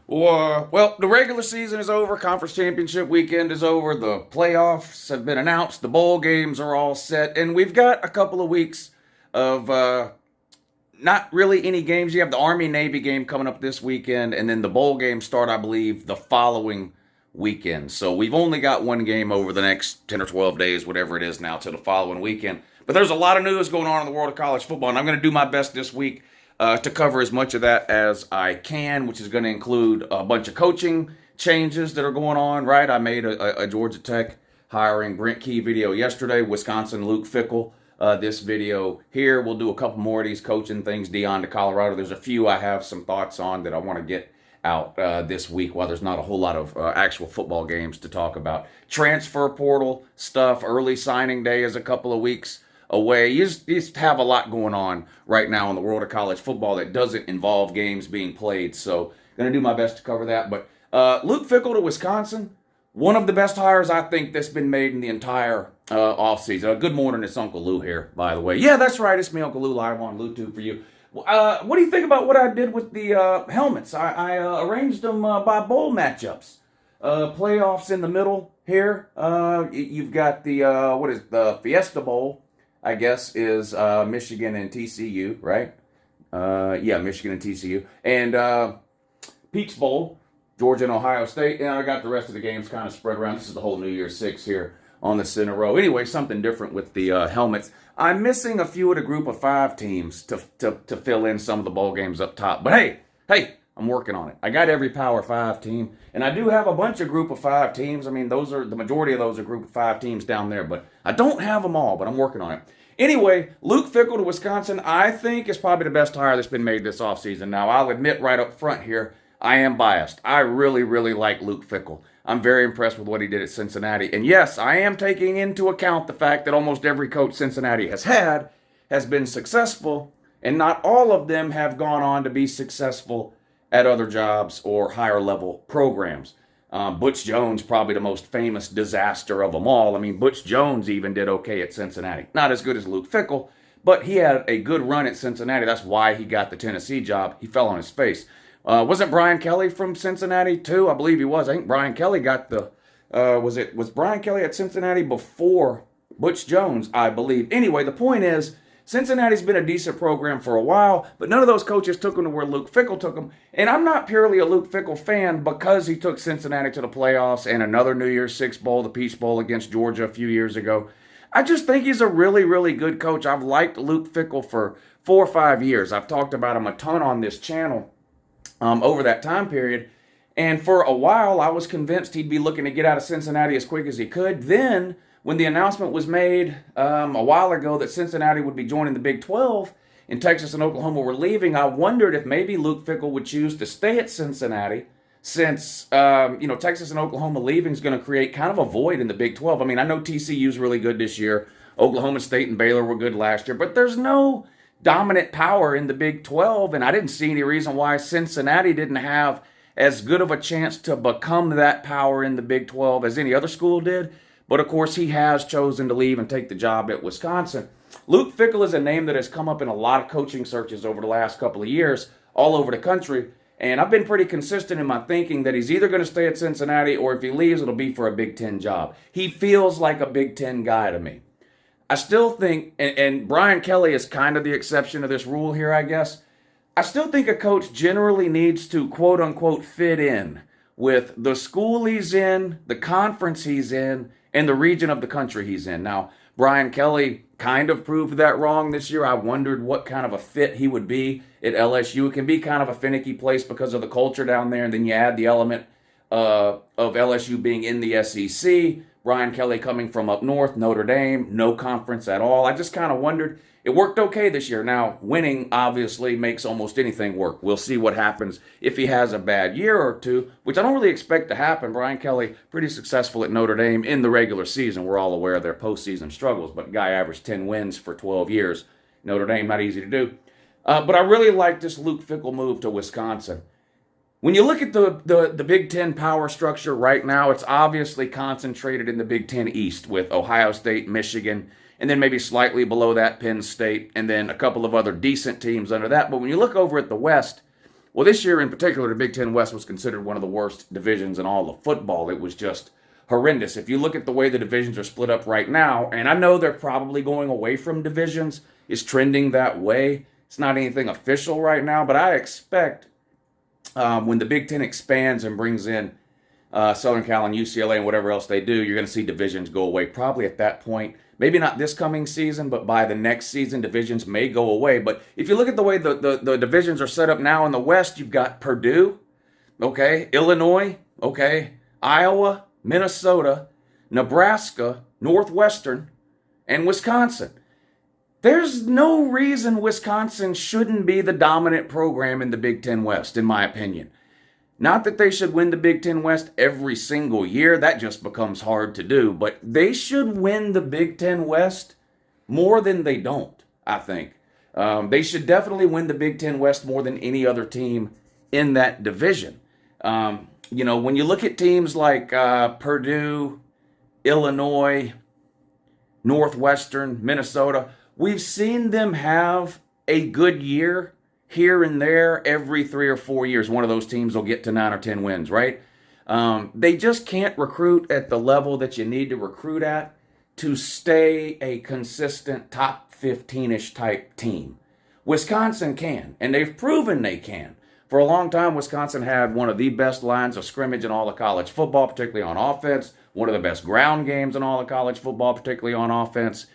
Well, the regular season is over. Conference championship weekend is over. The playoffs have been announced. The bowl games are all set. And we've got a couple of weeks of not really any games. You have the Army-Navy game coming up this weekend. And then the bowl games start, I believe, the following weekend. So we've only got one game over the next 10 or 12 days, whatever it is now, till the following weekend. But there's a lot of news going on in the world of college football. And I'm going to do my best this week to cover as much of that as I can, which is going to include a bunch of coaching changes that are going on, right? I made a Georgia Tech hiring Brent Key video yesterday, Wisconsin Luke Fickell. This video here, we'll do a couple more of these coaching things, Dion to Colorado. There's a few I have some thoughts on that I want to get out this week while there's not a whole lot of actual football games to talk about. Transfer portal stuff, early signing day is a couple of weeks away. You just have a lot going on right now in the world of college football that doesn't involve games being played. So going to do my best to cover that. But Luke Fickell to Wisconsin, one of the best hires I think that's been made in the entire offseason. Good morning, it's Uncle Lou here, by the way. Yeah, that's right. It's me, Uncle Lou, live on LouTube for you. What do you think about what I did with the helmets? I arranged them by bowl matchups. Playoffs in the middle here. You've got the Fiesta Bowl, I guess, is Michigan and TCU, right? Yeah, Michigan and TCU. And Peach Bowl, Georgia and Ohio State. And I got the rest of the games kind of spread around. This is the whole New Year's Six here on the center row. Anyway, something different with the helmets. I'm missing a few of the group of five teams to fill in some of the bowl games up top. But hey, I'm working on it. I got every Power 5 team, and I do have a bunch of group of 5 teams. I mean, the majority of those are group of 5 teams down there, but I don't have them all, but I'm working on it. Anyway, Luke Fickell to Wisconsin, I think is probably the best hire that's been made this offseason. Now, I'll admit right up front here, I am biased. I really, really like Luke Fickell. I'm very impressed with what he did at Cincinnati. And yes, I am taking into account the fact that almost every coach Cincinnati has had has been successful, and not all of them have gone on to be successful at other jobs or higher level programs. Butch Jones, probably the most famous disaster of them all. I mean, Butch Jones even did okay at Cincinnati. Not as good as Luke Fickell, but he had a good run at Cincinnati. That's why he got the Tennessee job. He fell on his face. Wasn't Brian Kelly from Cincinnati too? I believe he was. I think Brian Kelly got the, was Brian Kelly at Cincinnati before Butch Jones, I believe. Anyway, the point is, Cincinnati's been a decent program for a while, but none of those coaches took them to where Luke Fickell took them. And I'm not purely a Luke Fickell fan because he took Cincinnati to the playoffs and another New Year's Six Bowl, the Peach Bowl against Georgia a few years ago. I just think he's a really, really good coach. I've liked Luke Fickell for 4 or 5 years. I've talked about him a ton on this channel over that time period. And for a while, I was convinced he'd be looking to get out of Cincinnati as quick as he could. Then, when the announcement was made a while ago that Cincinnati would be joining the Big 12 and Texas and Oklahoma were leaving, I wondered if maybe Luke Fickell would choose to stay at Cincinnati since, Texas and Oklahoma leaving is going to create kind of a void in the Big 12. I mean, I know TCU's really good this year. Oklahoma State and Baylor were good last year, but there's no dominant power in the Big 12, and I didn't see any reason why Cincinnati didn't have as good of a chance to become that power in the Big 12 as any other school did. But, of course, he has chosen to leave and take the job at Wisconsin. Luke Fickell is a name that has come up in a lot of coaching searches over the last couple of years all over the country. And I've been pretty consistent in my thinking that he's either going to stay at Cincinnati or if he leaves, it'll be for a Big Ten job. He feels like a Big Ten guy to me. I still think, and Brian Kelly is kind of the exception to this rule here, I guess. I still think a coach generally needs to, quote-unquote, fit in with the school he's in, the conference he's in, and the region of the country he's in. Now, Brian Kelly kind of proved that wrong this year. I wondered what kind of a fit he would be at LSU. It can be kind of a finicky place because of the culture down there, and then you add the element of LSU being in the SEC, Brian Kelly coming from up north, Notre Dame, no conference at all. I just kind of wondered. It worked okay this year. Now, winning obviously makes almost anything work. We'll see what happens if he has a bad year or two, which I don't really expect to happen. Brian Kelly, pretty successful at Notre Dame in the regular season. We're all aware of their postseason struggles, but guy averaged 10 wins for 12 years. Notre Dame, not easy to do. But I really like this Luke Fickell move to Wisconsin. When you look at the Big Ten power structure right now, it's obviously concentrated in the Big Ten East with Ohio State, Michigan, and then maybe slightly below that, Penn State, and then a couple of other decent teams under that. But when you look over at the West, Well, this year in particular, the Big Ten West was considered one of the worst divisions in all of football. It was just horrendous. If you look at the way the divisions are split up right now, and I know they're probably going away from divisions, it's trending that way. It's not anything official right now, but I expect when the Big Ten expands and brings in Southern Cal and UCLA and whatever else they do, you're going to see divisions go away probably at that point. Maybe not this coming season, but by the next season, divisions may go away. But if you look at the way the divisions are set up now in the West, you've got Purdue, okay, Illinois, okay, Iowa, Minnesota, Nebraska, Northwestern, and Wisconsin. There's no reason Wisconsin shouldn't be the dominant program in the Big Ten West, in my opinion. Not that they should win the Big Ten West every single year. That just becomes hard to do. But they should win the Big Ten West more than they don't, I think. They should definitely win the Big Ten West more than any other team in that division. When you look at teams like Purdue, Illinois, Northwestern, Minnesota, we've seen them have a good year here and there every 3 or 4 years. One of those teams will get to 9 or 10 wins, right? They just can't recruit at the level that you need to recruit at to stay a consistent top 15-ish type team. Wisconsin can, and they've proven they can. For a long time, Wisconsin had one of the best lines of scrimmage in all of college football, particularly on offense, one of the best ground games in all of college football, particularly on offense.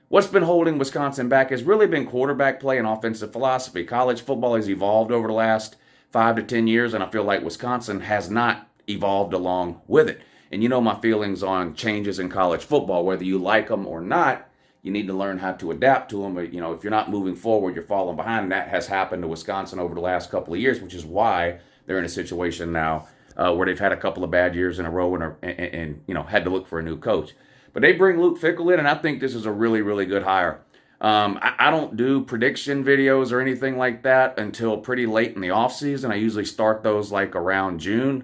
What's been holding Wisconsin back has really been quarterback play and offensive philosophy. College football has evolved over the last 5 to 10 years, and I feel like Wisconsin has not evolved along with it. And you know my feelings on changes in college football. Whether you like them or not, you need to learn how to adapt to them. But, if you're not moving forward, you're falling behind. And that has happened to Wisconsin over the last couple of years, which is why they're in a situation now where they've had a couple of bad years in a row and had to look for a new coach. But they bring Luke Fickell in, and I think this is a really, really good hire. I don't do prediction videos or anything like that until pretty late in the offseason. I usually start those like around June.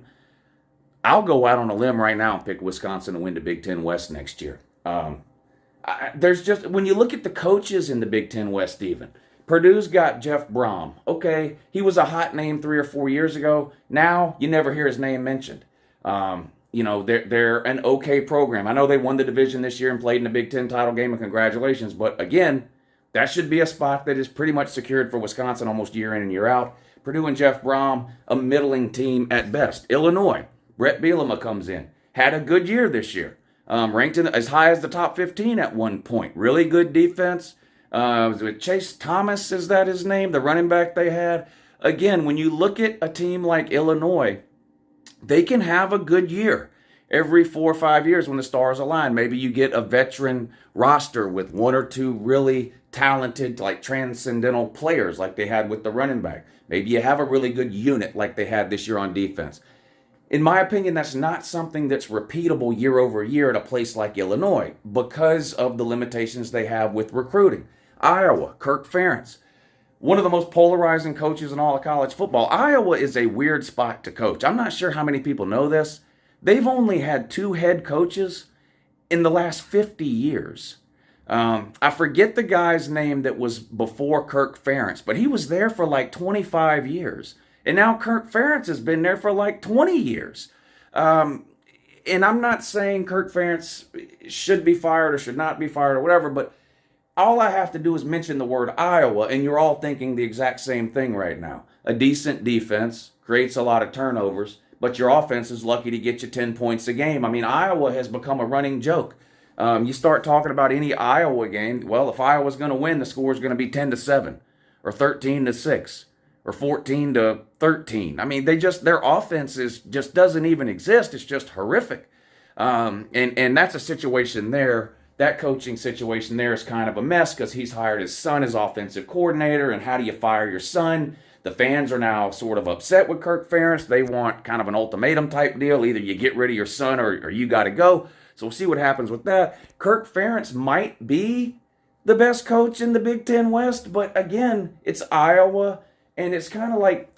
I'll go out on a limb right now and pick Wisconsin to win the Big Ten West next year. When you look at the coaches in the Big Ten West even, Purdue's got Jeff Brom. Okay, he was a hot name 3 or 4 years ago. Now you never hear his name mentioned. They're an okay program. I know they won the division this year and played in the Big Ten title game, and congratulations. But again, that should be a spot that is pretty much secured for Wisconsin almost year in and year out. Purdue and Jeff Brom, a middling team at best. Illinois, Brett Bielema comes in. Had a good year this year. Ranked as high as the top 15 at one point. Really good defense. With Chase Thomas, is that his name? The running back they had. Again, when you look at a team like Illinois, they can have a good year every 4 or 5 years when the stars align. Maybe you get a veteran roster with 1 or 2 really talented, like transcendental players like they had with the running back. Maybe you have a really good unit like they had this year on defense. In my opinion, that's not something that's repeatable year over year at a place like Illinois because of the limitations they have with recruiting. Iowa, Kirk Ferentz, one of the most polarizing coaches in all of college football. Iowa is a weird spot to coach. I'm not sure how many people know this. They've only had 2 head coaches in the last 50 years. I forget the guy's name that was before Kirk Ferentz, but he was there for like 25 years. And now Kirk Ferentz has been there for like 20 years. And I'm not saying Kirk Ferentz should be fired or should not be fired or whatever, but all I have to do is mention the word Iowa, and you're all thinking the exact same thing right now. A decent defense creates a lot of turnovers, but your offense is lucky to get you 10 points a game. I mean, Iowa has become a running joke. You start talking about any Iowa game, well, if Iowa's going to win, the score is going to be 10-7 or 13-6 or 14-13. I mean, their offense just doesn't even exist. It's just horrific. And that's a situation there. That coaching situation there is kind of a mess because he's hired his son as offensive coordinator, and how do you fire your son? The fans are now sort of upset with Kirk Ferentz. They want kind of an ultimatum type deal. Either you get rid of your son or you got to go. So we'll see what happens with that. Kirk Ferentz might be the best coach in the Big Ten West, but again, it's Iowa, and it's kind of like,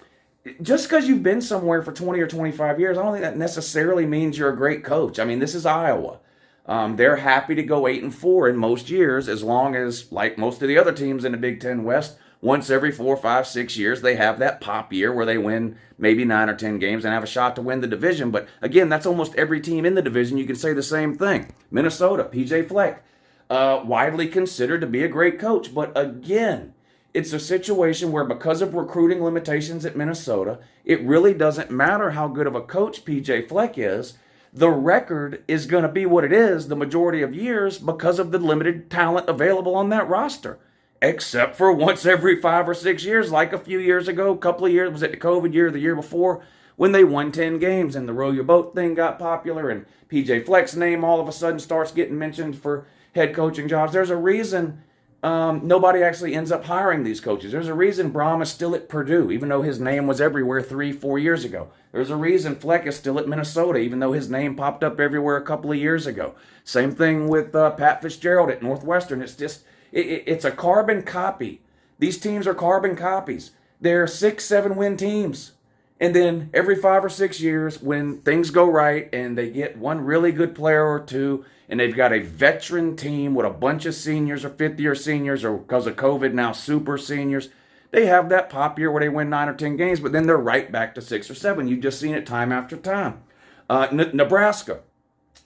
just because you've been somewhere for 20 or 25 years, I don't think that necessarily means you're a great coach. I mean, this is Iowa. They're happy to go 8-4 in most years, as long as, like most of the other teams in the Big Ten West, once every 4, 5, 6 years, they have that pop year where they win maybe 9 or 10 games and have a shot to win the division. But again, that's almost every team in the division. You can say the same thing. Minnesota, PJ Fleck, widely considered to be a great coach. But again, it's a situation where because of recruiting limitations at Minnesota, it really doesn't matter how good of a coach PJ Fleck is. The record is going to be what it is the majority of years because of the limited talent available on that roster. Except for once every 5 or 6 years, like a few years ago, a couple of years, was it the COVID year or the year before, when they won 10 games and the row your boat thing got popular and PJ Fleck's name all of a sudden starts getting mentioned for head coaching jobs. There's a reason nobody actually ends up hiring these coaches. There's a reason Brahm is still at Purdue, even though his name was everywhere 3, 4 years ago. There's a reason Fleck is still at Minnesota, even though his name popped up everywhere a couple of years ago. Same thing with Pat Fitzgerald at Northwestern. It's just, it's a carbon copy. These teams are carbon copies. They're 6, 7 win teams. And then every 5 or 6 years, when things go right and they get one really good player or two, and they've got a veteran team with a bunch of seniors or fifth-year seniors, or because of COVID now super seniors, they have that pop year where they win 9 or 10 games, but then they're right back to 6 or 7. You've just seen it time after time. Nebraska.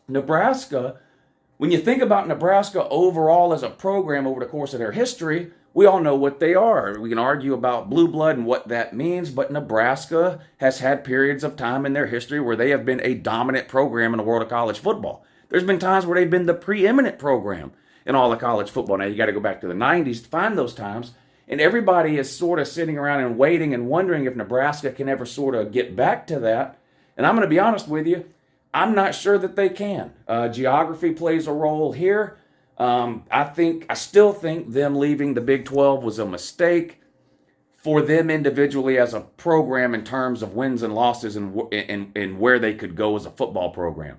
Nebraska, when you think about Nebraska overall as a program over the course of their history, we all know what they are. We can argue about blue blood and what that means, but Nebraska has had periods of time in their history where they have been a dominant program in the world of college football. There's been times where they've been the preeminent program in all of college football. Now, you got to go back to the 90s to find those times, and everybody is sort of sitting around and waiting and wondering if Nebraska can ever sort of get back to that. And I'm going to be honest with you, I'm not sure that they can. Geography plays a role here. I still think them leaving the Big 12 was a mistake for them individually as a program in terms of wins and losses and where they could go as a football program.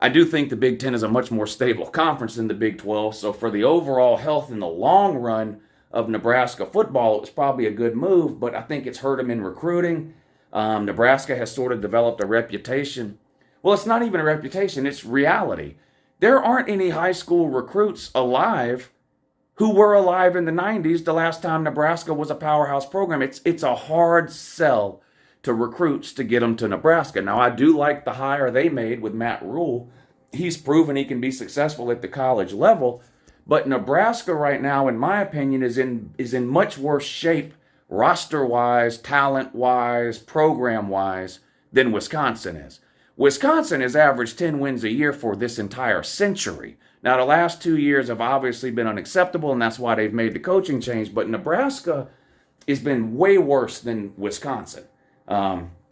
I do think the Big 10 is a much more stable conference than the Big 12, so for the overall health in the long run of Nebraska football, it was probably a good move, but I think it's hurt them in recruiting. Nebraska has sort of developed a reputation. Well, it's not even a reputation, it's reality. There aren't any high school recruits alive who were alive in the 90s the last time Nebraska was a powerhouse program. It's a hard sell to recruits to get them to Nebraska. Now, I do like the hire they made with Matt Rule. He's proven he can be successful at the college level, but Nebraska right now, in my opinion, is in much worse shape roster-wise, talent-wise, program-wise than Wisconsin is. Wisconsin has averaged 10 wins a year for this entire century. Now, the last 2 years have obviously been unacceptable, and that's why they've made the coaching change, but Nebraska has been way worse than Wisconsin.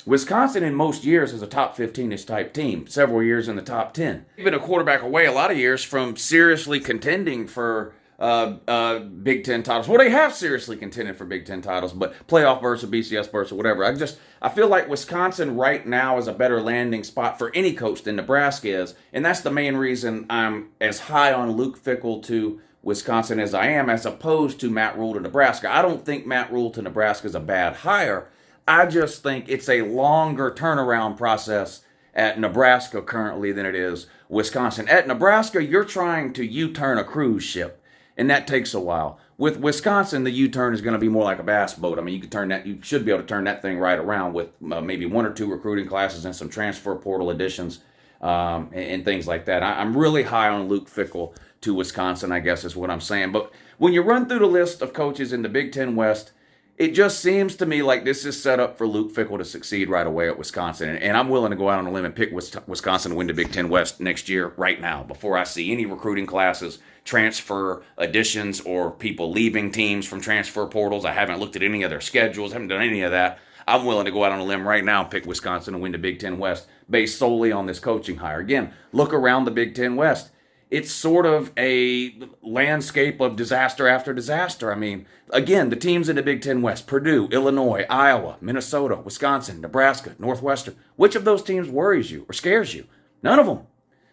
Wisconsin in most years is a top 15-ish type team, several years in the top 10. They've been a quarterback away a lot of years from seriously contending for Big Ten titles. Well, they have seriously contended for Big Ten titles, but playoff berths or BCS berths or whatever. I feel like Wisconsin right now is a better landing spot for any coach than Nebraska is, and that's the main reason I'm as high on Luke Fickell to Wisconsin as I am, as opposed to Matt Rule to Nebraska. I don't think Matt Rule to Nebraska is a bad hire. I just think it's a longer turnaround process at Nebraska currently than it is Wisconsin. At Nebraska, you're trying to U-turn a cruise ship, and that takes a while. With Wisconsin, the U-turn is going to be more like a bass boat. I mean, you should be able to turn that thing right around with maybe 1 or 2 recruiting classes and some transfer portal additions and things like that. I'm really high on Luke Fickell to Wisconsin, I guess is what I'm saying. But when you run through the list of coaches in the Big Ten West, it just seems to me like this is set up for Luke Fickell to succeed right away at Wisconsin. And I'm willing to go out on a limb and pick Wisconsin to win the Big Ten West next year right now before I see any recruiting classes, transfer additions, or people leaving teams from transfer portals. I haven't looked at any of their schedules, haven't done any of that. I'm willing to go out on a limb right now and pick Wisconsin to win the Big Ten West based solely on this coaching hire. Again, look around the Big Ten West. It's sort of a landscape of disaster after disaster. I mean, again, the teams in the Big Ten West, Purdue, Illinois, Iowa, Minnesota, Wisconsin, Nebraska, Northwestern. Which of those teams worries you or scares you? None of them.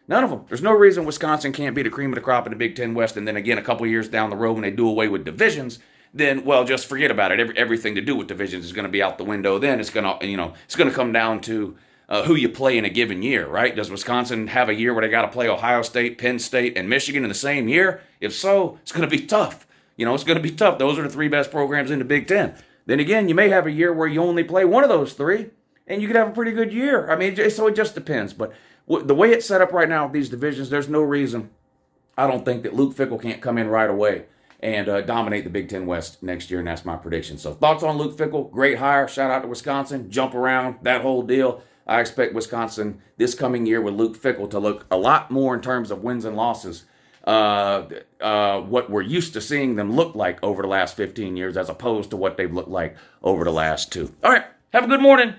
None of them. There's no reason Wisconsin can't be the cream of the crop in the Big Ten West, and then again, a couple years down the road when they do away with divisions, then, well, just forget about it. Everything to do with divisions is going to be out the window then. It's going to come down to who you play in a given year, right? Does Wisconsin have a year where they got to play Ohio State, Penn State, and Michigan in the same year? If so, it's going to be tough. It's going to be tough. Those are the three best programs in the Big Ten. Then again, you may have a year where you only play one of those three, and you could have a pretty good year. I mean, so it just depends. But the way it's set up right now with these divisions, there's no reason I don't think that Luke Fickell can't come in right away and dominate the Big Ten West next year, and that's my prediction. So thoughts on Luke Fickell? Great hire. Shout out to Wisconsin. Jump around, that whole deal. I expect Wisconsin this coming year with Luke Fickell to look a lot more in terms of wins and losses, what we're used to seeing them look like over the last 15 years as opposed to what they've looked like over the last 2. All right, have a good morning.